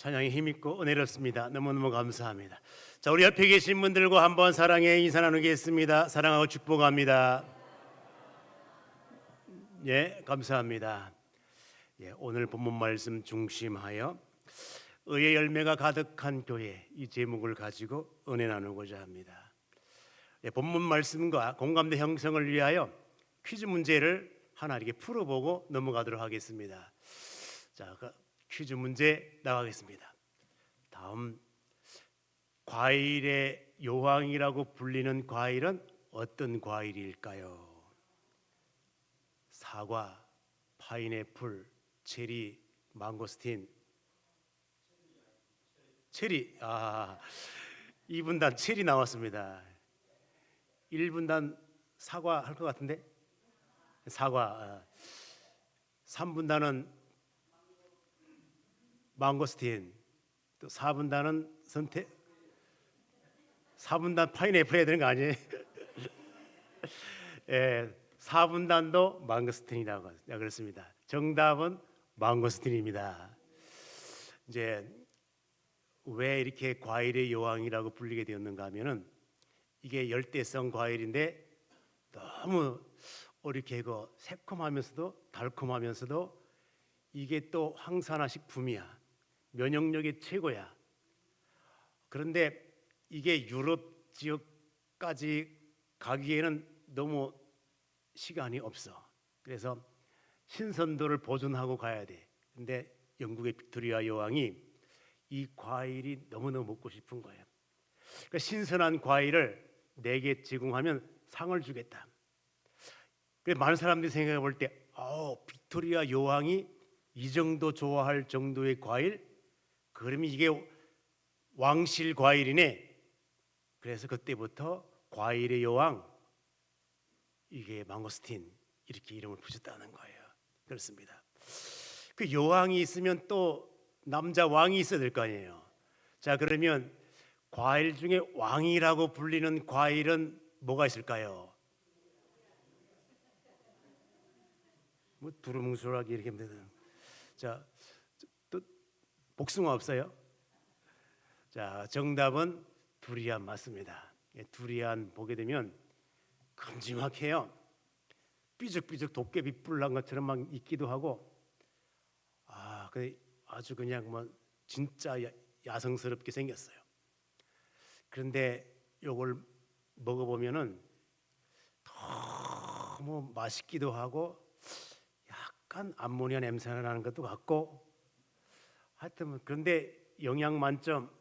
찬양이 힘있고 은혜롭습니다. 너무너무 감사합니다. 자, 우리 옆에 계신 분들과 한번 사랑의 인사 나누겠습니다. 사랑하고 축복합니다. 예, 감사합니다. 예, 오늘 본문 말씀 중심하여 의의 열매가 가득한 교회, 이 제목을 가지고 은혜 나누고자 합니다. 예, 본문 말씀과 공감대 형성을 위하여 퀴즈 문제를 하나 이렇게 풀어보고 넘어가도록 하겠습니다. 자, 퀴즈 문제 나가겠습니다. 다음, 과일의 여왕이라고 불리는 과일은 어떤 과일일까요? 사과, 파인애플, 체리, 망고스틴. 체리. 2분단 체리 나왔습니다. 1분단 사과 할 것 같은데? 사과. 3분단은 망고스틴. 또 4분단은 선택. 4분단 파인애플 해야 되는 거 아니에요? 예, 4분단도 망고스틴이라고 그랬습니다. 정답은 망고스틴입니다. 이제 왜 이렇게 과일의 여왕이라고 불리게 되었는가 하면은 이게 열대성 과일인데 너무 이렇게 새콤하면서도 달콤하면서도 이게 또 항산화 식품이야. 면역력이 최고야. 그런데 이게 유럽 지역까지 가기에는 너무 시간이 없어. 그래서 신선도를 보존하고 가야 돼. 근데 영국의 빅토리아 여왕이 이 과일이 너무너무 먹고 싶은 거예요. 그러니까 신선한 과일을 내게 제공하면 상을 주겠다. 그래서 많은 사람들이 생각해 볼 때, 빅토리아 여왕이 이 정도 좋아할 정도의 과일? 그러면 이게 왕실 과일이네. 그래서 그때부터 과일의 여왕, 이게 망고스틴 이렇게 이름을 붙였다는 거예요. 그렇습니다. 그 여왕이 있으면 또 남자 왕이 있어야 될 거 아니에요. 자, 그러면 과일 중에 왕이라고 불리는 과일은 뭐가 있을까요? 뭐 두루뭉술하게 이렇게 하면 되는. 자, 또 복숭아 없어요? 자, 정답은 두리안 맞습니다. 두리안 보게 되면 큼지막해요. 삐죽삐죽 도깨비 뿔난 것처럼 막 있기도 하고, 아주 그냥 뭐 진짜 야성스럽게 생겼어요. 그런데 요걸 먹어보면은 너무 맛있기도 하고 약간 암모니아 냄새가 나는 것도 같고, 하여튼 그런데 영양 만점,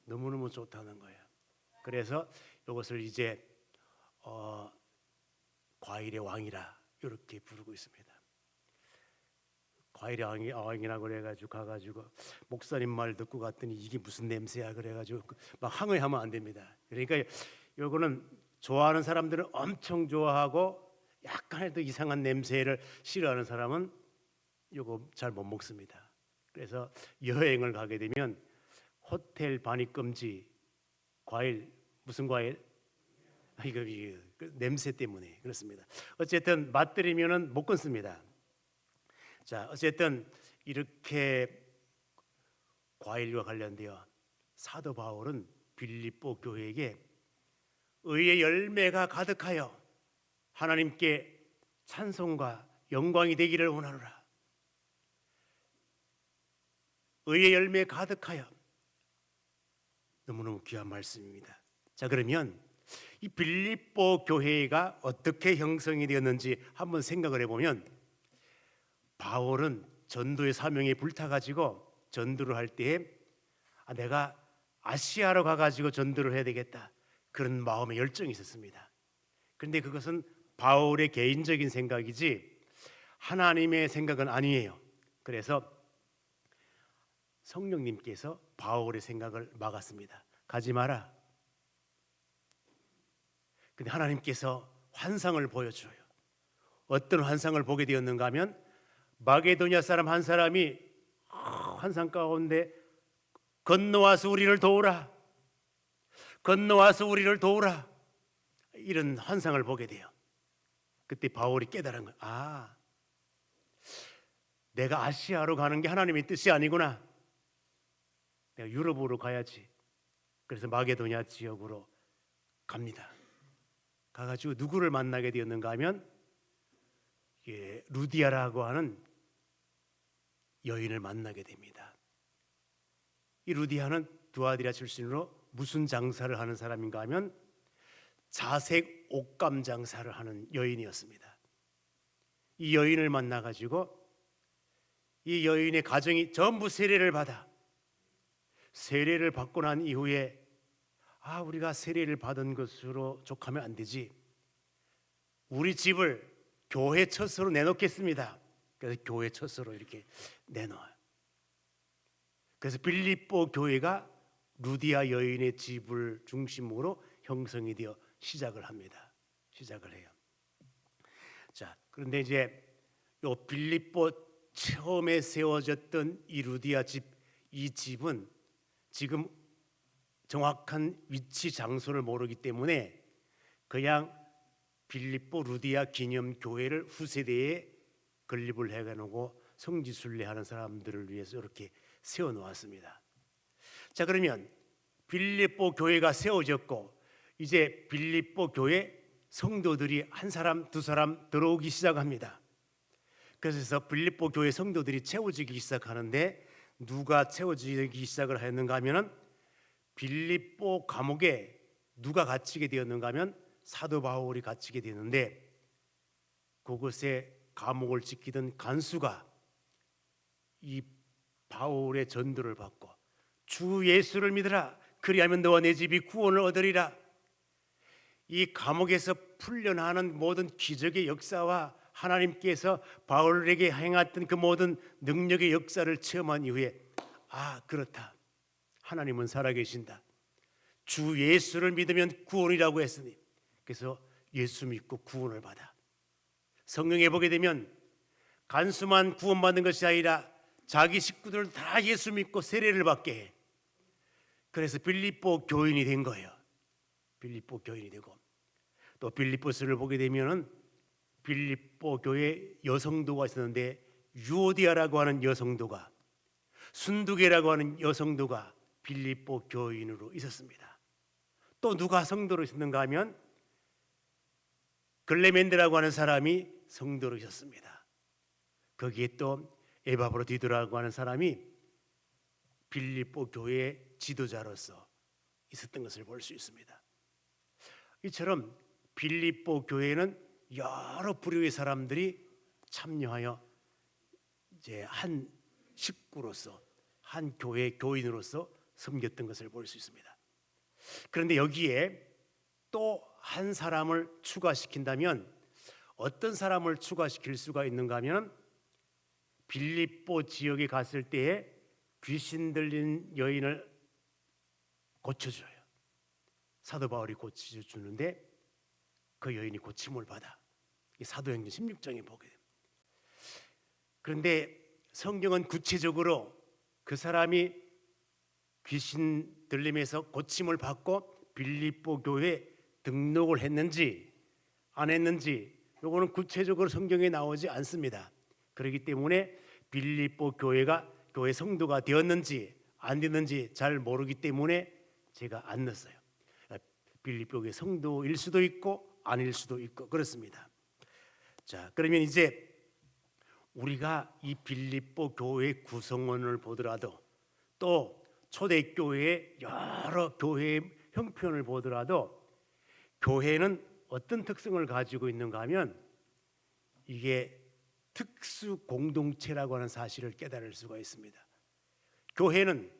너무너무 좋다는 거예요. 그래서 이것을 이제 과일의 왕이라 이렇게 부르고 있습니다. 과일의 왕이라고 그래가지고 가가지고 목사님 말 듣고 갔더니 이게 무슨 냄새야 그래가지고 막 항의하면 안 됩니다. 그러니까 요거는 좋아하는 사람들은 엄청 좋아하고 약간 해도 이상한 냄새를 싫어하는 사람은 요거 잘 못 먹습니다. 그래서 여행을 가게 되면 호텔 반입금지 과일, 무슨 과일? 이거 냄새 때문에 그렇습니다. 어쨌든 맛들이면은 못 끊습니다. 자, 어쨌든 이렇게 과일과 관련되어 사도 바울은 빌립보 교회에게 의의 열매가 가득하여 하나님께 찬송과 영광이 되기를 원하노라. 의의 열매 가득하여, 너무너무 귀한 말씀입니다. 자, 그러면 이 빌립보 교회가 어떻게 형성이 되었는지 한번 생각을 해보면, 바울은 전도의 사명에 불타가지고 전도를 할 때에 내가 아시아로 가가지고 전도를 해야 되겠다, 그런 마음의 열정이 있었습니다. 그런데 그것은 바울의 개인적인 생각이지 하나님의 생각은 아니에요. 그래서 성령님께서 바울의 생각을 막았습니다. 가지 마라. 근데 하나님께서 환상을 보여줘요. 어떤 환상을 보게 되었는가 하면, 마게도냐 사람 한 사람이 환상 가운데 건너와서 우리를 도우라, 건너와서 우리를 도우라, 이런 환상을 보게 돼요. 그때 바울이 깨달은 거예요. 내가 아시아로 가는 게 하나님의 뜻이 아니구나. 내가 유럽으로 가야지. 그래서 마게도냐 지역으로 갑니다. 가가지고 누구를 만나게 되었는가 하면 루디아라고 하는 여인을 만나게 됩니다. 이 루디아는 두아디라 출신으로 무슨 장사를 하는 사람인가 하면 자색 옷감 장사를 하는 여인이었습니다. 이 여인을 만나가지고 이 여인의 가정이 전부 세례를 받아, 세례를 받고 난 이후에 우리가 세례를 받은 것으로 족하면 안 되지, 우리 집을 교회 처소로 내놓겠습니다. 그래서 교회 처소로 이렇게 내놓아요. 그래서 빌립보 교회가 루디아 여인의 집을 중심으로 형성이 되어 시작을 합니다. 시작을 해요. 자, 그런데 이제 요 빌립보 처음에 세워졌던 이 루디아 집, 이 집은 지금 정확한 위치 장소를 모르기 때문에 그냥 빌립보 루디아 기념교회를 후세대에 건립을 해가지고 성지순례하는 사람들을 위해서 이렇게 세워놓았습니다. 자, 그러면 빌립보 교회가 세워졌고 이제 빌립보 교회 성도들이 한 사람 두 사람 들어오기 시작합니다. 그래서 빌립보 교회 성도들이 채워지기 시작하는데 누가 채워지기 시작을 했는가 하면은 빌립보 감옥에 누가 갇히게 되었는가 하면 사도 바울이 갇히게 되는데 그곳에 감옥을 지키던 간수가 이 바울의 전도를 받고 주 예수를 믿으라, 그리하면 너와 내 집이 구원을 얻으리라. 이 감옥에서 풀려나는 모든 기적의 역사와 하나님께서 바울에게 행했던 그 모든 능력의 역사를 체험한 이후에 그렇다, 하나님은 살아계신다, 주 예수를 믿으면 구원이라고 했으니, 그래서 예수 믿고 구원을 받아. 성경에 보게 되면 간수만 구원받는 것이 아니라 자기 식구들 다 예수 믿고 세례를 받게 해. 그래서 빌립보 교인이 된 거예요. 빌립보 교인이 되고, 또 빌립보서를 보게 되면은 빌립보 교회 여성도가 있었는데 유오디아라고 하는 여성도가, 순두계라고 하는 여성도가 빌립보 교인으로 있었습니다. 또 누가 성도로 있었는가 하면 글레멘데라고 하는 사람이 성도로 있었습니다. 거기에 또 에바브로디도라고 하는 사람이 빌립보 교회의 지도자로서 있었던 것을 볼 수 있습니다. 이처럼 빌립보 교회는 여러 부류의 사람들이 참여하여 이제 한 식구로서, 한 교회 교인으로서 섬겼던 것을 볼 수 있습니다. 그런데 여기에 또 한 사람을 추가시킨다면 어떤 사람을 추가시킬 수가 있는가 하면 빌립보 지역에 갔을 때에 귀신 들린 여인을 고쳐줘요. 사도 바울이 고쳐주는데 그 여인이 고침을 받아. 사도행전 16장에 보게 됩니다. 그런데 성경은 구체적으로 그 사람이 귀신 들림에서 고침을 받고 빌립보 교회에 등록을 했는지 안 했는지 요거는 구체적으로 성경에 나오지 않습니다. 그렇기 때문에 빌립보 교회가 교회 성도가 되었는지 안 되었는지 잘 모르기 때문에 제가 안 넣었어요. 빌립보 교회 성도일 수도 있고 아닐 수도 있고 그렇습니다. 자, 그러면 이제 우리가 이 빌립보 교회 구성원을 보더라도 또 초대교회의 여러 교회의 형편을 보더라도 교회는 어떤 특성을 가지고 있는가 하면 이게 특수 공동체라고 하는 사실을 깨달을 수가 있습니다. 교회는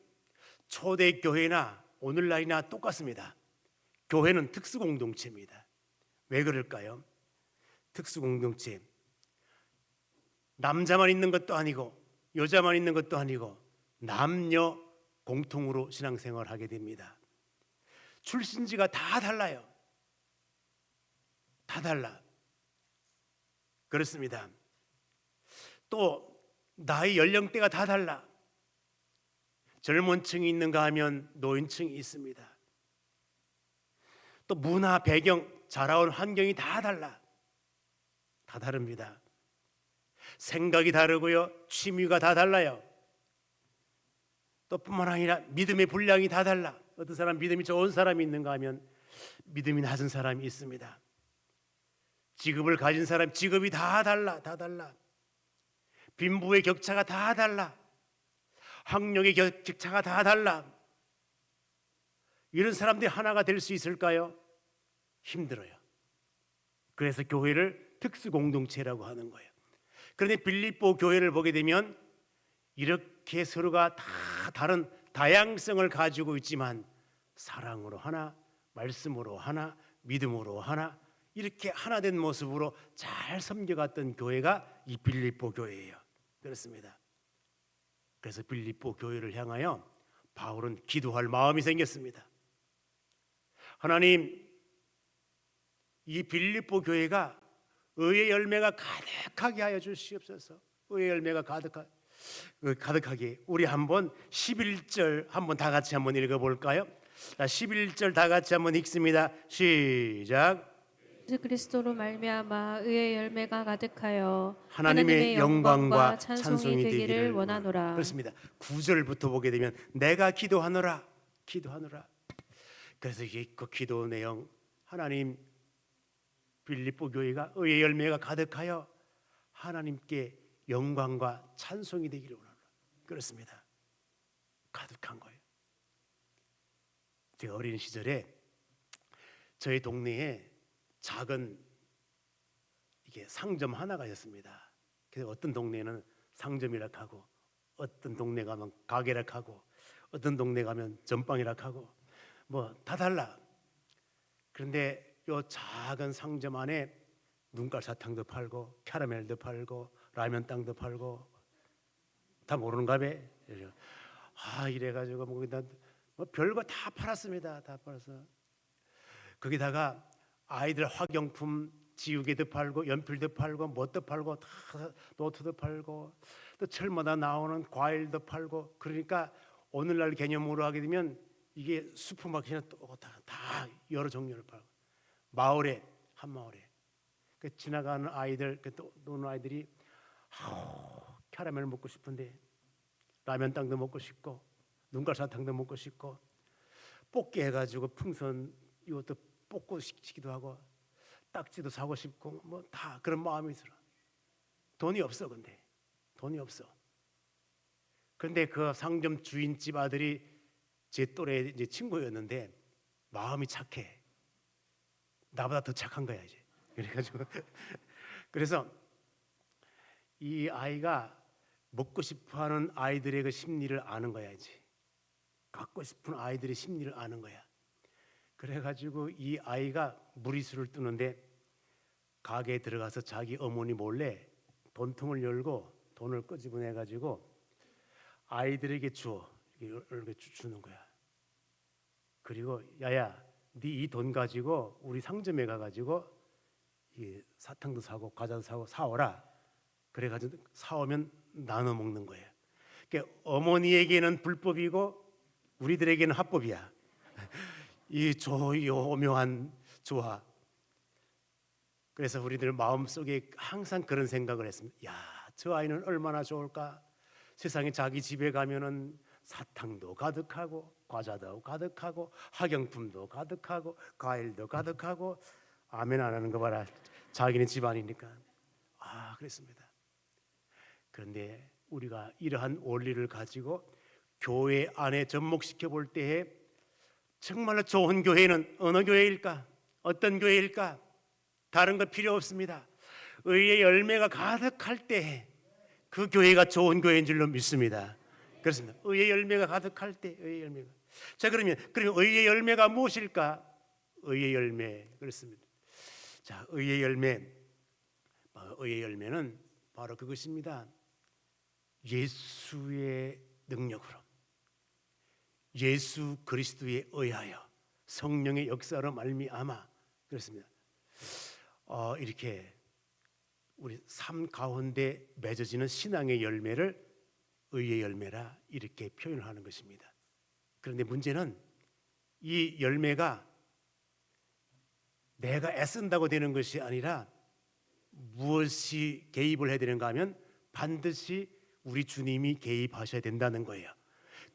초대교회나 오늘날이나 똑같습니다. 교회는 특수 공동체입니다. 왜 그럴까요? 특수 공동체, 남자만 있는 것도 아니고 여자만 있는 것도 아니고 남녀 공통으로 신앙생활을 하게 됩니다. 출신지가 다 달라요. 다 달라. 그렇습니다. 또 나이 연령대가 다 달라. 젊은 층이 있는가 하면 노인층이 있습니다. 또 문화 배경, 자라온 환경이 다 달라. 다 다릅니다. 생각이 다르고요, 취미가 다 달라요. 또 뿐만 아니라 믿음의 분량이 다 달라. 어떤 사람 믿음이 좋은 사람이 있는가 하면 믿음이 낮은 사람이 있습니다. 직업을 가진 사람 직업이 다 달라. 다 달라. 빈부의 격차가 다 달라. 학력의 격차가 다 달라. 이런 사람들이 하나가 될 수 있을까요? 힘들어요. 그래서 교회를 특수 공동체라고 하는 거예요. 그런데 빌립보 교회를 보게 되면 이렇게 서로가 다 다른 다양성을 가지고 있지만 사랑으로 하나, 말씀으로 하나, 믿음으로 하나, 이렇게 하나 된 모습으로 잘 섬겨갔던 교회가 이 빌립보 교회예요. 그렇습니다. 그래서 빌립보 교회를 향하여 바울은 기도할 마음이 생겼습니다. 하나님, 이 빌립보 교회가 의의 열매가 가득하게 하여 주시옵소서. 의의 열매가 가득하게. 우리 한번 11절 한번 다 같이 한번 읽어볼까요? 자, 11절 다 같이 한번 읽습니다. 시작. 예수 그리스도로 말미암아 의의 열매가 가득하여 하나님의 영광과 찬송이 되기를 원하노라. 그렇습니다. 9절부터 보게 되면 내가 기도하노라. 그래서 그 기도 내용, 하나님, 빌립보 교회가 의의 열매가 가득하여 하나님께 영광과 찬송이 되기를 원하노라. 그렇습니다. 가득한 거예요. 제가 어린 시절에 저희 동네에 작은 이게 상점 하나가 있었습니다. 그래서 어떤 동네는 상점이라 하고, 어떤 동네 가면 가게라 하고, 어떤 동네 가면 전방이라 하고, 뭐 다 달라. 그런데 요 작은 상점 안에 눈깔 사탕도 팔고, 캐러멜도 팔고, 라면 땅도 팔고, 다 모르는가 봐. 이래가지고 뭐 별거 다 팔았습니다. 다 팔아서 거기다가 아이들 학용품, 지우개도 팔고, 연필도 팔고, 뭣도 팔고, 다 노트도 팔고, 또 철마다 나오는 과일도 팔고. 그러니까 오늘날 개념으로 하게 되면 이게 슈퍼마켓이나 또 다 여러 종류를 팔고, 마을에, 한 마을에 그 지나가는 아이들, 그 노는 아이들이 캐러멜 먹고 싶은데 라면 땅도 먹고 싶고, 눈깔 사탕도 먹고 싶고, 뽑기 해가지고 풍선 이것도 뽑고 시키기도 하고, 딱지도 사고 싶고, 뭐 다 그런 마음이 들어. 돈이 없어. 근데 돈이 없어. 그런데 그 상점 주인집 아들이 제 또래 이제 친구였는데 마음이 착해. 나보다 더 착한 거야 이제. 그래가지고 그래서 이 아이가 먹고 싶어하는 아이들의 그 심리를 아는 거야 이제. 갖고 싶은 아이들의 심리를 아는 거야. 그래가지고 이 아이가 무리수를 뜨는데 가게에 들어가서 자기 어머니 몰래 돈통을 열고 돈을 끄집어내가지고 아이들에게 이렇게 주는 거야. 그리고 야야, 네 이 돈 가지고 우리 상점에 가가지고 이 사탕도 사고 과자도 사고 사오라. 그래가지고 사오면 나눠 먹는 거예요. 그러니까 어머니에게는 불법이고 우리들에게는 합법이야. 이 오묘한 조화. 그래서 우리들 마음속에 항상 그런 생각을 했습니다. 야, 저 아이는 얼마나 좋을까? 세상에 자기 집에 가면은 사탕도 가득하고 과자도 가득하고 학용품도 가득하고 과일도 가득하고. 아멘 안 하는 거 봐라. 자기네 집안이니까. 그랬습니다. 그런데 우리가 이러한 원리를 가지고 교회 안에 접목시켜 볼 때에 정말로 좋은 교회는 어느 교회일까? 어떤 교회일까? 다른 거 필요 없습니다. 의의 열매가 가득할 때 그 교회가 좋은 교회인 줄로 믿습니다. 그렇습니다. 의의 열매가 가득할 때, 의의 열매가. 자, 그러면 의의 열매가 무엇일까? 의의 열매. 그렇습니다. 자, 의의 열매는 바로 그것입니다. 예수의 능력으로, 예수 그리스도에 의하여 성령의 역사로 말미암아. 그렇습니다. 이렇게 우리 삶 가운데 맺어지는 신앙의 열매를 의의 열매라 이렇게 표현하는 것입니다. 그런데 문제는 이 열매가 내가 애쓴다고 되는 것이 아니라 무엇이 개입을 해야 되는가 하면 반드시 우리 주님이 개입하셔야 된다는 거예요.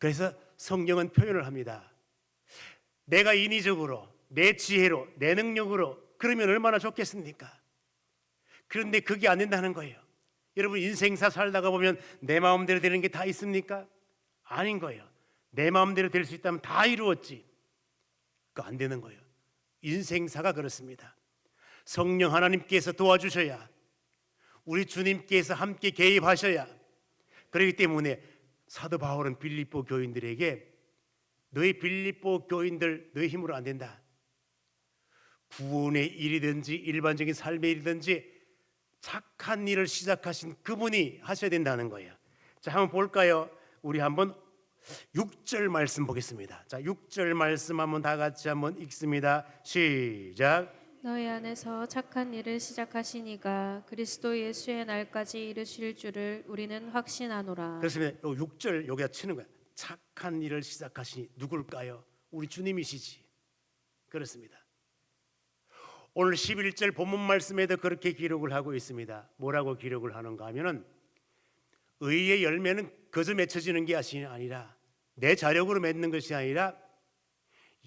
그래서 성경은 표현을 합니다. 내가 인위적으로, 내 지혜로, 내 능력으로 그러면 얼마나 좋겠습니까? 그런데 그게 안 된다는 거예요. 여러분 인생사 살다가 보면 내 마음대로 되는 게 다 있습니까? 아닌 거예요. 내 마음대로 될 수 있다면 다 이루었지. 그거 안 되는 거예요. 인생사가 그렇습니다. 성령 하나님께서 도와주셔야, 우리 주님께서 함께 개입하셔야. 그렇기 때문에 사도 바울은 빌립보 교인들에게 너희 빌립보 교인들 너희 힘으로 안 된다. 구원의 일이든지 일반적인 삶의 일이든지 착한 일을 시작하신 그분이 하셔야 된다는 거예요. 자, 한번 볼까요? 우리 한번 6절 말씀 보겠습니다. 자, 6절 말씀 한번 다 같이 한번 읽습니다. 시작. 너희 안에서 착한 일을 시작하시니가 그리스도 예수의 날까지 이르실 줄을 우리는 확신하노라. 그렇습니다. 요 6절 여기다 치는 거야. 착한 일을 시작하시니 누굴까요? 우리 주님이시지. 그렇습니다. 오늘 11절 본문 말씀에도 그렇게 기록을 하고 있습니다. 뭐라고 기록을 하는가 하면은 의의 열매는 거저 맺혀지는 게 아니라 내 자력으로 맺는 것이 아니라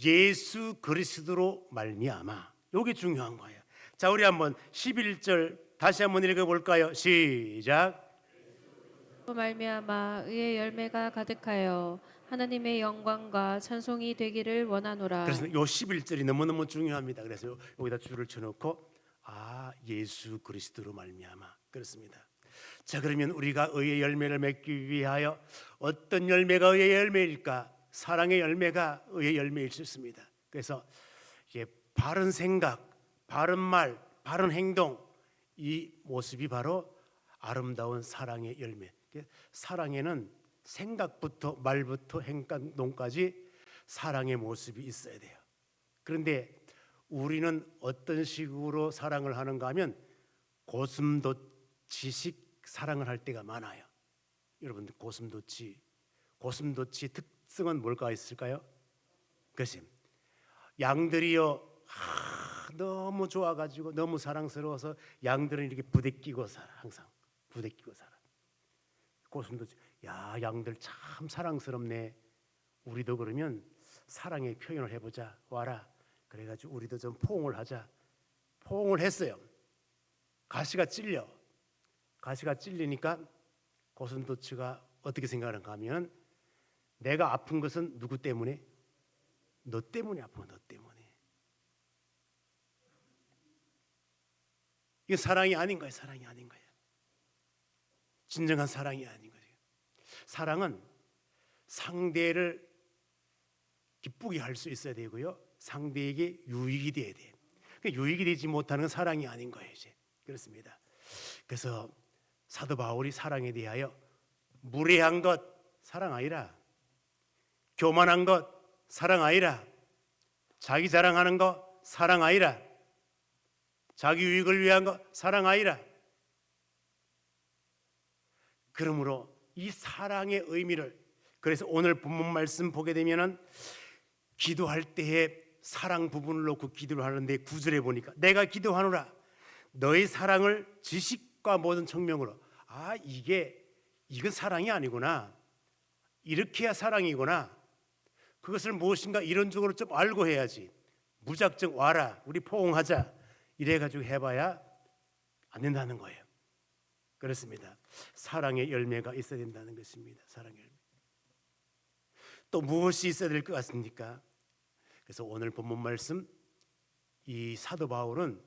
예수 그리스도로 말미암아. 이게 중요한 거예요. 자, 우리 한번 11절 다시 한번 읽어볼까요? 시작. 말미암아 의의 열매가 가득하여 하나님의 영광과 찬송이 되기를 원하노라. 그래서 요 11절이 너무너무 중요합니다. 그래서 여기다 줄을 쳐놓고 예수 그리스도로 말미암아. 그렇습니다. 자, 그러면 우리가 의의 열매를 맺기 위하여 어떤 열매가 의의 열매일까? 사랑의 열매가 의의 열매일 수 있습니다. 그래서 이제 바른 생각, 바른 말, 바른 행동, 이 모습이 바로 아름다운 사랑의 열매. 사랑에는 생각부터 말부터 행동까지 사랑의 모습이 있어야 돼요. 그런데 우리는 어떤 식으로 사랑을 하는가 하면 고슴도치식 사랑을 할 때가 많아요. 여러분 고슴도치 특성은 뭘까 있을까요? 그것이 양들이요 너무 좋아가지고 너무 사랑스러워서 양들은 이렇게 부대끼고 살아. 항상 부대끼고 살아. 고슴도치, 야 양들 참 사랑스럽네. 우리도 그러면 사랑의 표현을 해보자. 와라. 그래가지고 우리도 좀 포옹을 하자. 포옹을 했어요. 가시가 찔리니까 고슴도치가 어떻게 생각하는가 하면 내가 아픈 것은 누구 때문에? 너 때문에 아픈 거야. 너 때문에. 이건 사랑이 아닌 거예요. 사랑이 아닌 거예요. 진정한 사랑이 아닌 거예요. 사랑은 상대를 기쁘게 할 수 있어야 되고요. 상대에게 유익이 돼야 돼요. 유익이 되지 못하는 건 사랑이 아닌 거예요. 이제. 그렇습니다. 그래서 사도 바울이 사랑에 대하여 무례한 것 사랑 아니라, 교만한 것 사랑 아니라, 자기 자랑하는 것 사랑 아니라, 자기 유익을 위한 것 사랑 아니라. 그러므로 이 사랑의 의미를, 그래서 오늘 본문 말씀 보게 되면은 기도할 때에 사랑 부분을 놓고 기도를 하는데 9절에 보니까 내가 기도하노라 너의 사랑을 지식과 모든 청명으로. 이건 사랑이 아니구나. 이렇게 해야 사랑이구나. 그것을 무엇인가 이론적으로 좀 알고 해야지. 무작정 와라 우리 포옹하자 이래가지고 해봐야 안 된다는 거예요. 그렇습니다. 사랑의 열매가 있어야 된다는 것입니다. 사랑의 열매. 또 무엇이 있어야 될 것 같습니까? 그래서 오늘 본문 말씀, 이 사도 바울은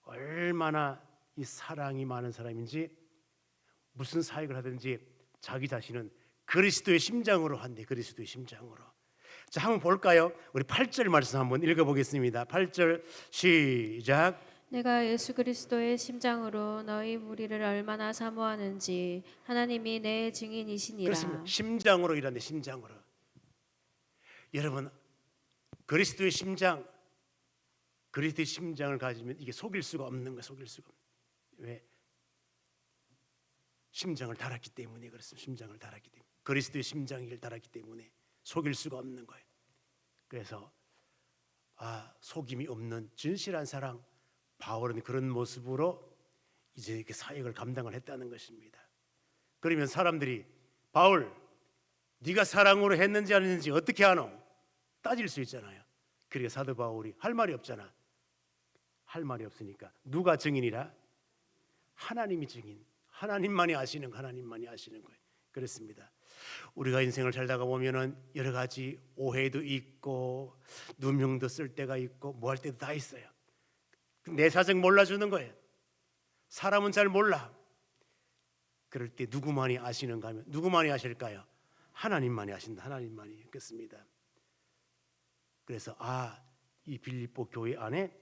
얼마나 이 사랑이 많은 사람인지, 무슨 사역을 하든지 자기 자신은 그리스도의 심장으로 한대. 그리스도의 심장으로. 자, 한번 볼까요? 우리 8절 말씀 한번 읽어보겠습니다. 8절 시작. 내가 예수 그리스도의 심장으로 너희 무리를 얼마나 사모하는지 하나님이 내 증인이시니라. 그렇습니다. 심장으로 일하는데 심장으로. 여러분 그리스도의 심장을 가지면 이게 속일 수가 없는 거예요. 속일 수가 없는. 왜? 심장을 달았기 때문에 그렇습니다. 심장을 달았기 때문에. 그리스도의 심장을 달았기 때문에 속일 수가 없는 거예요. 그래서 속임이 없는 진실한 사랑, 바울은 그런 모습으로 이제 이렇게 사역을 감당을 했다는 것입니다. 그러면 사람들이 바울 네가 사랑으로 했는지 안 했는지 어떻게 아노? 따질 수 있잖아요. 그러니까 사도 바울이 할 말이 없잖아. 할 말이 없으니까 누가 증인이라? 하나님이 증인. 하나님만이 아시는 하나님만이 아시는 거예요. 그렇습니다. 우리가 인생을 살다가 보면은 여러 가지 오해도 있고 누명도 쓸 때가 있고 뭐 할 때도 다 있어요. 내 사정 몰라주는 거예요. 사람은 잘 몰라. 그럴 때 누구만이 아시는가 하면 누구만이 아실까요? 하나님만이 아신다. 하나님만이. 그렇습니다. 그래서 이 빌립보 교회 안에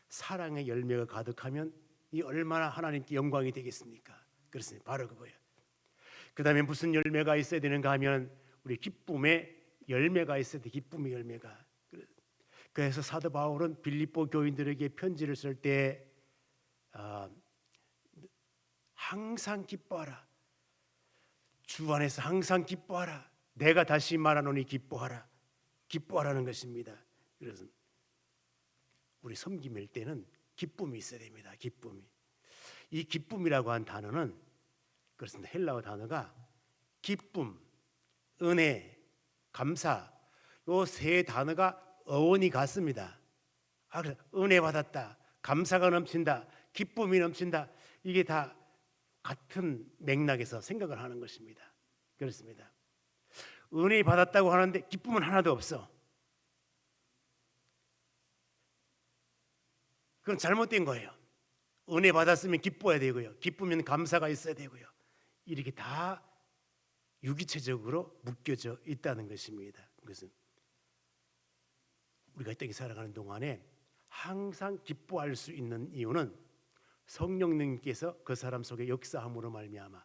사랑의 열매가 가득하면 이 얼마나 하나님께 영광이 되겠습니까? 그렇습니다. 바로 그거예요. 그 다음에 무슨 열매가 있어야 되는가 하면 우리 기쁨의 열매가 있어야 돼. 기쁨의 열매가. 그래서 사도 바울은 빌립보 교인들에게 편지를 쓸 때 항상 기뻐하라. 주 안에서 항상 기뻐하라. 내가 다시 말하노니 기뻐하라. 기뻐하라는 것입니다. 그래서 우리 섬김일 때는 기쁨이 있어야 됩니다. 기쁨이. 이 기쁨이라고 한 단어는 그렇습니다. 헬라어 단어가 기쁨, 은혜, 감사 요 세 단어가 어원이 같습니다. 그래서 은혜 받았다, 감사가 넘친다, 기쁨이 넘친다. 이게 다 같은 맥락에서 생각을 하는 것입니다. 그렇습니다. 은혜 받았다고 하는데 기쁨은 하나도 없어. 그건 잘못된 거예요. 은혜 받았으면 기뻐야 되고요. 기쁘면 감사가 있어야 되고요. 이렇게 다 유기체적으로 묶여져 있다는 것입니다. 그것은 우리가 이 땅에 살아가는 동안에 항상 기뻐할 수 있는 이유는 성령님께서 그 사람 속에 역사함으로 말미암아.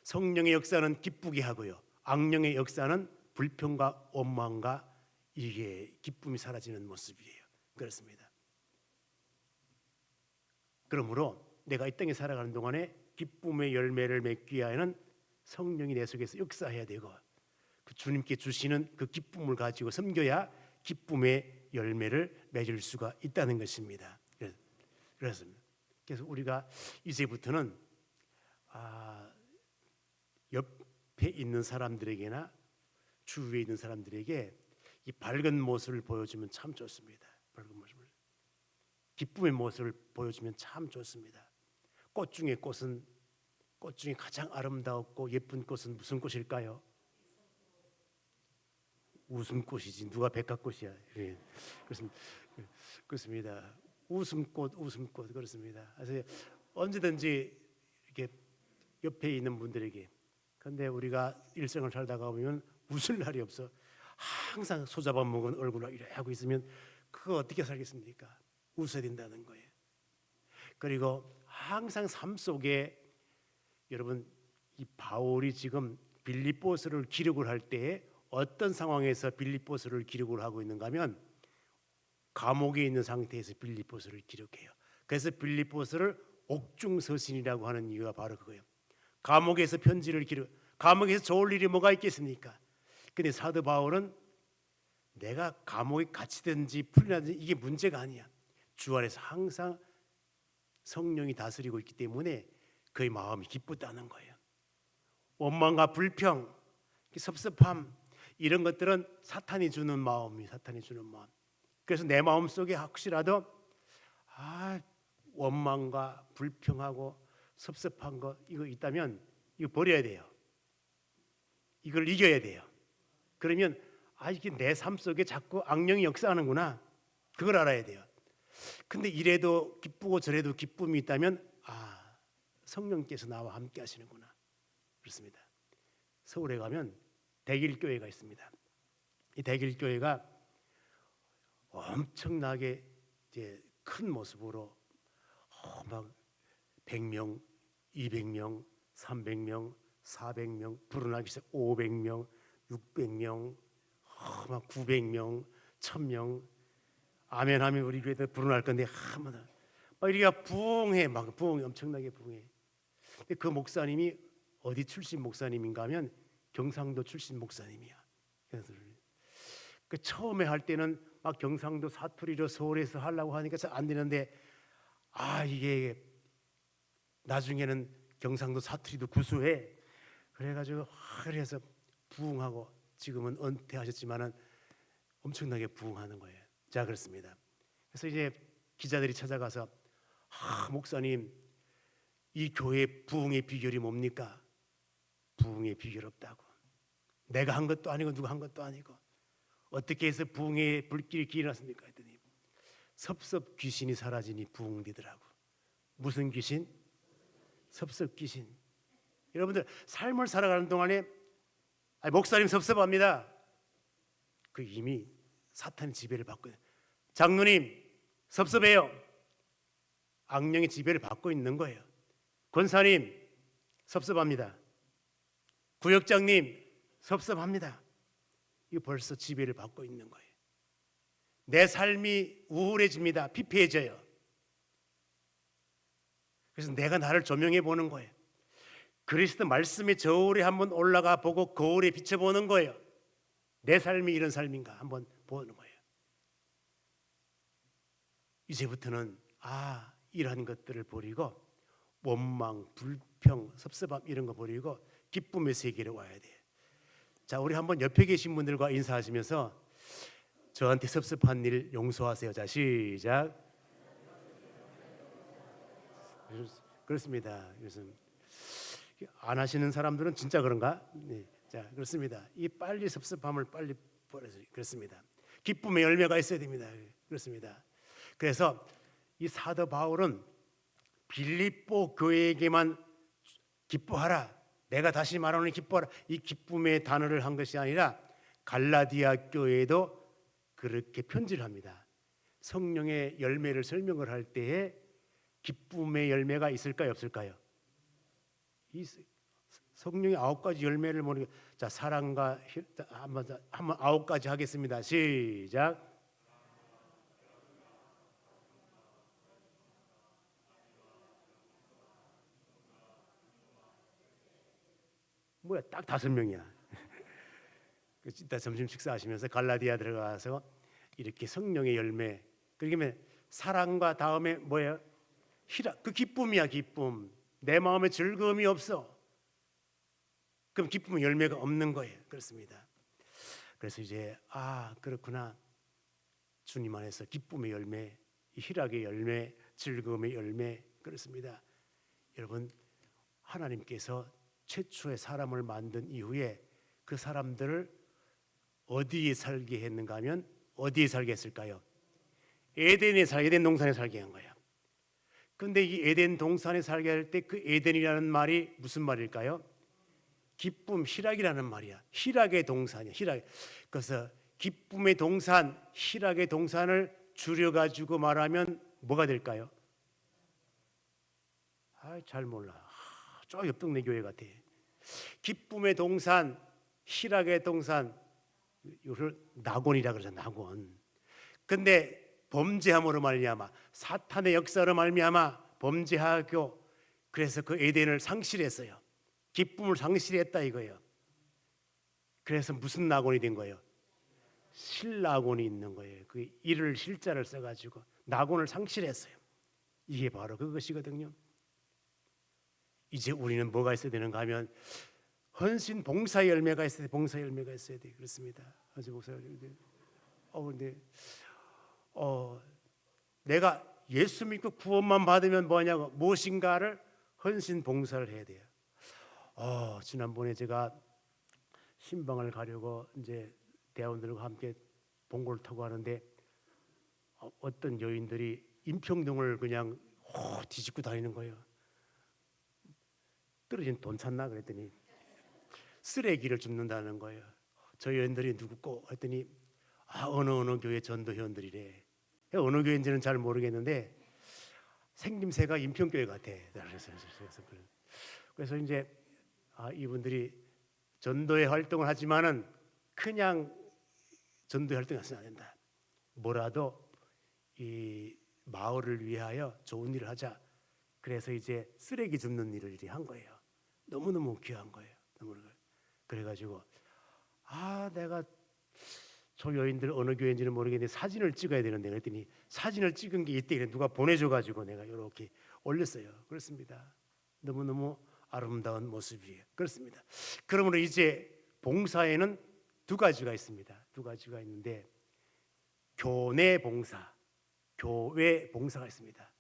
성령의 역사는 기쁘게 하고요. 악령의 역사는 불평과 원망과 이게 기쁨이 사라지는 모습이에요. 그렇습니다. 그러므로 내가 이 땅에 살아가는 동안에 기쁨의 열매를 맺기 위하여는 성령이 내 속에서 역사해야 되고 그 주님께 주시는 그 기쁨을 가지고 섬겨야 기쁨의 열매를 맺을 수가 있다는 것입니다. 그래서 우리가 이제부터는 옆에 있는 사람들에게나 주위에 있는 사람들에게 이 밝은 모습을 보여주면 참 좋습니다. 밝은 모습을, 기쁨의 모습을 보여주면 참 좋습니다. 꽃 중에 가장 아름다웠고 예쁜 꽃은 무슨 꽃일까요? 웃음꽃이지. 누가 백합꽃이야? 예. 그렇습니다. 웃음꽃 그렇습니다. 그래서 언제든지 이렇게 옆에 있는 분들에게. 그런데 우리가 일생을 살다가 보면 웃을 날이 없어. 항상 소잡아먹은 얼굴로 이렇게 하고 있으면 그거 어떻게 살겠습니까? 웃어야 된다는 거예요. 그리고 항상 삶 속에 여러분 이 바울이 지금 빌립보서를 기록을 할 때에 어떤 상황에서 빌립보서를 기록을 하고 있는가 하면 감옥에 있는 상태에서 빌립보서를 기록해요. 그래서 빌립보서를 옥중서신이라고 하는 이유가 바로 그거예요. 감옥에서 편지를 감옥에서 좋을 일이 뭐가 있겠습니까? 근데 사도 바울은 내가 감옥에 갇히든지 풀리든지 이게 문제가 아니야. 주 안에서 항상 성령이 다스리고 있기 때문에 그의 마음이 기쁘다는 거예요. 원망과 불평, 섭섭함 이런 것들은 사탄이 주는 마음이 사탄이 주는 마음. 그래서 내 마음 속에 혹시라도 원망과 불평하고 섭섭한 거 이거 있다면 이거 버려야 돼요. 이걸 이겨야 돼요. 그러면 이게 내 삶 속에 자꾸 악령이 역사하는구나. 그걸 알아야 돼요. 근데 이래도 기쁘고 저래도 기쁨이 있다면 성령께서 나와 함께 하시는구나. 그렇습니다. 서울에 가면 대길교회가 있습니다. 이 대길교회가 엄청나게 이제 큰 모습으로 막 100명, 200명, 300명, 400명, 불어나기 시작 500명, 600명, 막 900명, 1000명. 아멘하면 우리 교회도 불어날 건데 막 이리가 부흥해, 막 부흥이 엄청나게 부흥해. 근데 그 목사님이 어디 출신 목사님인가 하면 경상도 출신 목사님이야. 그래서 그 처음에 할 때는 막 경상도 사투리로 서울에서 하려고 하니까 잘 안 되는데 이게 나중에는 경상도 사투리도 구수해. 그래가지고 그래서 부흥하고 지금은 은퇴하셨지만은 엄청나게 부흥하는 거예요. 자, 그렇습니다. 그래서 이제 기자들이 찾아가서 목사님, 이 교회 부흥의 비결이 뭡니까? 부흥의 비결 없다고. 내가 한 것도 아니고 누가 한 것도 아니고 어떻게 해서 부흥의 불길이 기nas습니까? 했더니 섭섭 귀신이 사라지니 부흥되더라고. 무슨 귀신? 섭섭 귀신. 여러분들 삶을 살아가는 동안에 목사님 섭섭합니다. 그 이미 사탄의 지배를 받고 있는. 장로님 섭섭해요. 악령의 지배를 받고 있는 거예요. 권사님 섭섭합니다. 구역장님 섭섭합니다. 이거 벌써 지배를 받고 있는 거예요. 내 삶이 우울해집니다. 피폐해져요. 그래서 내가 나를 조명해 보는 거예요. 그리스도 말씀의 저울에 한번 올라가 보고 거울에 비춰보는 거예요. 내 삶이 이런 삶인가 한번 보는 거예요. 이제부터는 이런 것들을 버리고 원망, 불평, 섭섭함 이런 거 버리고 기쁨의 세계로 와야 돼요. 자, 우리 한번 옆에 계신 분들과 인사하시면서 저한테 섭섭한 일 용서하세요. 자, 시작. 그렇습니다. 그래서 안 하시는 사람들은 진짜 그런가? 네. 자, 그렇습니다. 이 빨리 섭섭함을 빨리 버려서 그렇습니다. 기쁨의 열매가 있어야 됩니다. 그렇습니다. 그래서 이 사도 바울은 빌립보 교회에게만 기뻐하라, 내가 다시 말하는 기뻐하라, 이 기쁨의 단어를 한 것이 아니라 갈라디아 교회에도 그렇게 편지를 합니다. 성령의 열매를 설명을 할 때에 기쁨의 열매가 있을까요, 없을까요? 이 성령의 9가지 열매를 모르게. 자, 사랑과 한번 9가지 하겠습니다. 시작. 뭐야, 딱 5명이야. 이따 점심 식사하시면서 갈라디아 들어가서 이렇게 성령의 열매, 그러면 사랑과 다음에 뭐예요? 희락. 그 기쁨이야. 기쁨. 내 마음에 즐거움이 없어. 그럼 기쁨의 열매가 없는 거예요. 그렇습니다. 그래서 이제 그렇구나. 주님 안에서 기쁨의 열매, 희락의 열매, 즐거움의 열매. 그렇습니다. 여러분, 하나님께서 최초의 사람을 만든 이후에 그 사람들을 어디에 살게 했는가 하면 어디에 살게 했을까요? 에덴 동산에 살게 한 거예요. 그런데 이 에덴 동산에 살게 할 때 그 에덴이라는 말이 무슨 말일까요? 기쁨, 희락이라는 말이야. 희락의 동산이야. 희락. 그래서 기쁨의 동산, 희락의 동산을 줄여가지고 말하면 뭐가 될까요? 잘 몰라. 저 옆 동네 교회 같아. 기쁨의 동산, 희락의 동산, 이걸 낙원이라 그러죠. 낙원. 근데 범죄함으로 말미암아, 사탄의 역사로 말미암아 범죄하고, 그래서 그 에덴을 상실했어요. 기쁨을 상실했다 이거예요. 그래서 무슨 낙원이 된 거예요? 실낙원이 있는 거예요. 그 이를 실자를 써가지고 낙원을 상실했어요. 이게 바로 그것이거든요. 이제 우리는 뭐가 있어야 되는가 하면 헌신 봉사 열매가 있어야 돼. 봉사 열매가 있어야 돼. 그렇습니다. 헌신 봉사 열매. 근데 내가 예수 믿고 구원만 받으면 뭐냐고, 무엇인가를 헌신 봉사를 해야 돼요. 지난번에 제가 신방을 가려고 이제 대원들과 함께 봉고를 타고 하는데 어떤 여인들이 인평동을 그냥 뒤집고 다니는 거예요. 떨어진 돈 찾나 그랬더니 쓰레기를 줍는다는 거예요. 저 여인들이 누구고 했더니 어느 교회 전도회원들이래. 어느 교회인지는 잘 모르겠는데 생김새가 인평교회 같아. 그래서 이제 이분들이 전도회 활동을 하지만은 그냥 전도회 활동을 해서는 안 된다. 뭐라도 이 마을을 위하여 좋은 일을 하자. 그래서 이제 쓰레기 줍는 일을 한 거예요. 너무너무 귀한 거예요. 그래가지고 내가 저 여인들 어느 교회인지는 모르겠는데 사진을 찍어야 되는데 그랬더니 사진을 찍은 게 이때 누가 보내줘가지고 내가 이렇게 올렸어요. 그렇습니다. 너무너무 아름다운 모습이에요. 그렇습니다. 그러므로 이제 봉사에는 두 가지가 있습니다. 두 가지가 있는데 교내 봉사, 교외 봉사가 있습니다.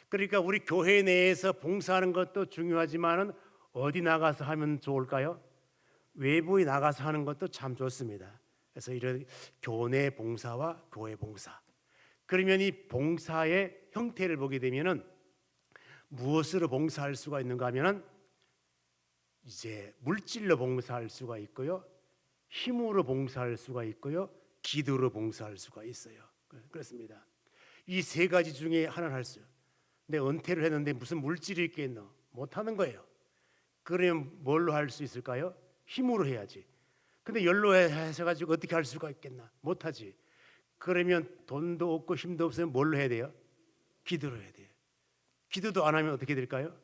그러니까 우리 교회 내에서 봉사하는 것도 중요하지만은 어디 나가서 하면 좋을까요? 외부에 나가서 하는 것도 참 좋습니다. 그래서 이런 교내 봉사와 교회 봉사. 그러면 이 봉사의 형태를 보게 되면은 무엇으로 봉사할 수가 있는가 하면은 이제 물질로 봉사할 수가 있고요, 힘으로 봉사할 수가 있고요, 기도로 봉사할 수가 있어요. 그렇습니다. 이 세 가지 중에 하나는 할 수. 내 은퇴를 했는데 무슨 물질이 있겠노? 못 하는 거예요. 그러면 뭘로 할 수 있을까요? 힘으로 해야지. 근데 연로해서 가지고 어떻게 할 수가 있겠나? 못 하지. 그러면 돈도 없고 힘도 없으면 뭘로 해야 돼요? 기도로 해야 돼요. 기도도 안 하면 어떻게 될까요?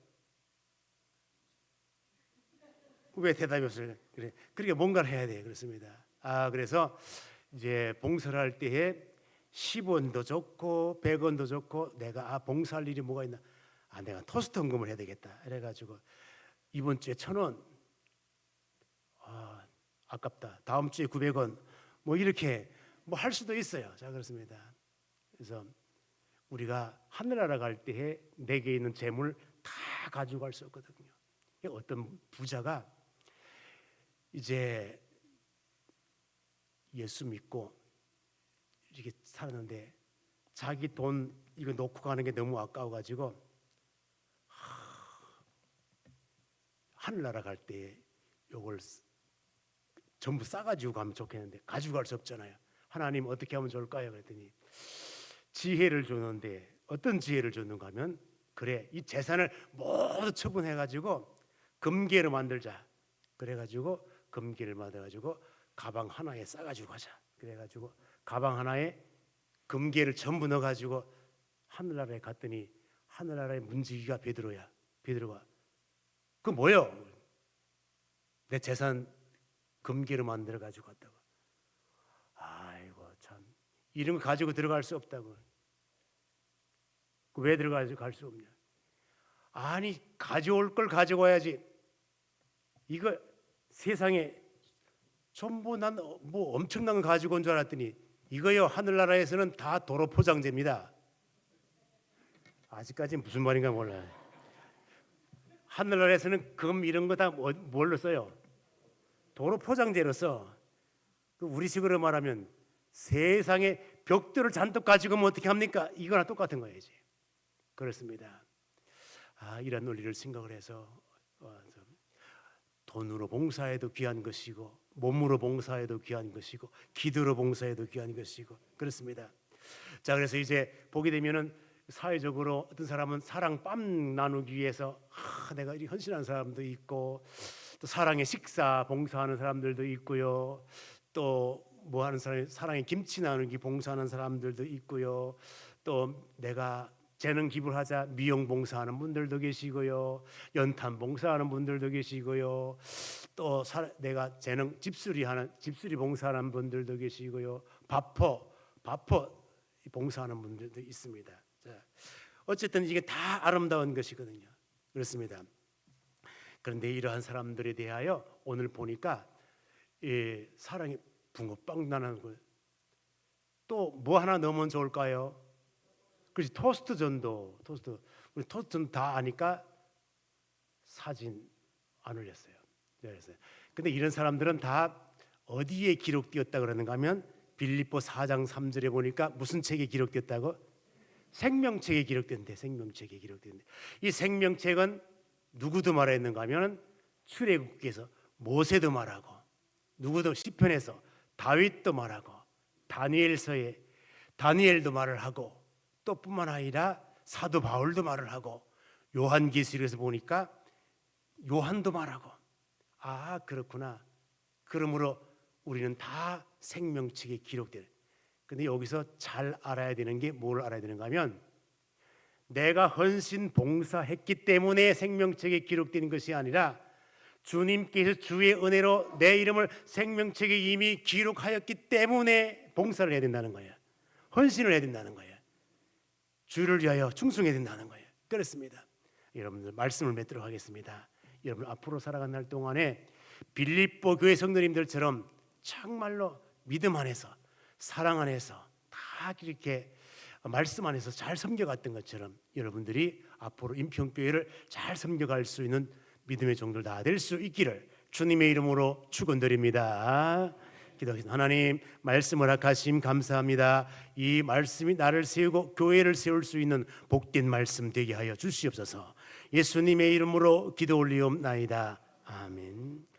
왜 대답이 없어요? 그래. 그러니까 뭔가를 해야 돼요. 그렇습니다. 그래서 이제 봉사를 할 때에 10원도 좋고 100원도 좋고 내가 봉사할 일이 뭐가 있나? 내가 토스트 헌금을 해야 되겠다. 그래가지고 이번 주에 1,000원. 아깝다. 다음 주에 900원. 뭐 이렇게 뭐 할 수도 있어요. 자, 그렇습니다. 그래서 우리가 하늘나라 갈 때에 내게 있는 재물 다 가지고 갈 수 없거든요. 어떤 부자가 이제 예수 믿고 이렇게 살았는데 자기 돈 이거 놓고 가는 게 너무 아까워가지고 하늘나라 갈 때 요걸 전부 싸가지고 가면 좋겠는데 가지고 갈 수 없잖아요. 하나님 어떻게 하면 좋을까요? 그랬더니 지혜를 주는데 어떤 지혜를 줬는가 하면 그래 이 재산을 모두 처분해가지고 금괴를 만들자. 그래가지고 금괴를 만들어가지고 가방 하나에 싸가지고 가자. 그래가지고 가방 하나에 금괴를 전부 넣어가지고 하늘나라에 갔더니 하늘나라의 문지기가 베드로야. 베드로가 그 뭐요? 내 재산 금괴로 만들어 가지고 갔다고. 아이고 참 이런 거 가지고 들어갈 수 없다고. 왜 들어가지고 갈 수 없냐? 아니 가져올 걸 가져와야지. 이거 세상에 전부 난 뭐 엄청난 거 가지고 온 줄 알았더니 이거요 하늘나라에서는 다 도로 포장재입니다. 아직까지 무슨 말인가 몰라요. 하늘나라에서는 금 이런 거 다 뭘로 써요? 도로 포장재로 써. 우리식으로 말하면 세상에 벽돌을 잔뜩 가지고 오면 어떻게 합니까? 이거나 똑같은 거예지. 그렇습니다. 이런 논리를 생각을 해서 돈으로 봉사해도 귀한 것이고 몸으로 봉사해도 귀한 것이고 기도로 봉사해도 귀한 것이고 그렇습니다. 자, 그래서 이제 보게 되면은 사회적으로 어떤 사람은 사랑 빰 나누기 위해서 내가 이리 헌신하는 사람도 있고 또 사랑의 식사 봉사하는 사람들도 있고요. 또 뭐 하는 사람이 사랑의 김치 나누기 봉사하는 사람들도 있고요. 또 내가 재능 기부를 하자 미용 봉사하는 분들도 계시고요. 연탄 봉사하는 분들도 계시고요. 또 내가 재능 집수리 봉사하는 분들도 계시고요. 바포 봉사하는 분들도 있습니다. 자, 어쨌든 이게 다 아름다운 것이거든요. 그렇습니다. 그런데 이러한 사람들에 대하여 오늘 보니까 사랑이 붕어빵 나는 거. 또 뭐 하나 넣으면 좋을까요? 그렇지, 토스트 전도. 우리 토스트는 다 아니까 사진 안 올렸어요. 그래서 근데 이런 사람들은 다 어디에 기록되었다 그러는가 하면 빌립보 4장 3절에 보니까 무슨 책에 기록되었다고? 생명책에 기록된대. 생명책에 기록된대. 이 생명책은 누구도 말했는가 하면 출애굽기에서 모세도 말하고 누구도 시편에서 다윗도 말하고 다니엘서에 다니엘도 말을 하고 또 뿐만 아니라 사도 바울도 말을 하고 요한계시록에서 보니까 요한도 말하고 그렇구나. 그러므로 우리는 다 생명책에 기록되는. 근데 여기서 잘 알아야 되는 게 뭘 알아야 되는가 하면 내가 헌신 봉사했기 때문에 생명책에 기록되는 것이 아니라 주님께서 주의 은혜로 내 이름을 생명책에 이미 기록하였기 때문에 봉사를 해야 된다는 거예요. 헌신을 해야 된다는 거예요. 주를 위하여 충성해야 된다는 거예요. 그렇습니다. 여러분들 말씀을 맺도록 하겠습니다. 여러분 앞으로 살아가는 날 동안에 빌립보 교회 성도님들처럼 정말로 믿음 안에서 사랑 안에서 다 이렇게 말씀 안에서 잘 섬겨갔던 것처럼 여러분들이 앞으로 인평교회를 잘 섬겨갈 수 있는 믿음의 종들 다 될 수 있기를 주님의 이름으로 축원드립니다. 기도하겠습니다. 하나님, 말씀을 허락하심 감사합니다. 이 말씀이 나를 세우고 교회를 세울 수 있는 복된 말씀 되게 하여 주시옵소서. 예수님의 이름으로 기도 올리옵나이다. 아멘.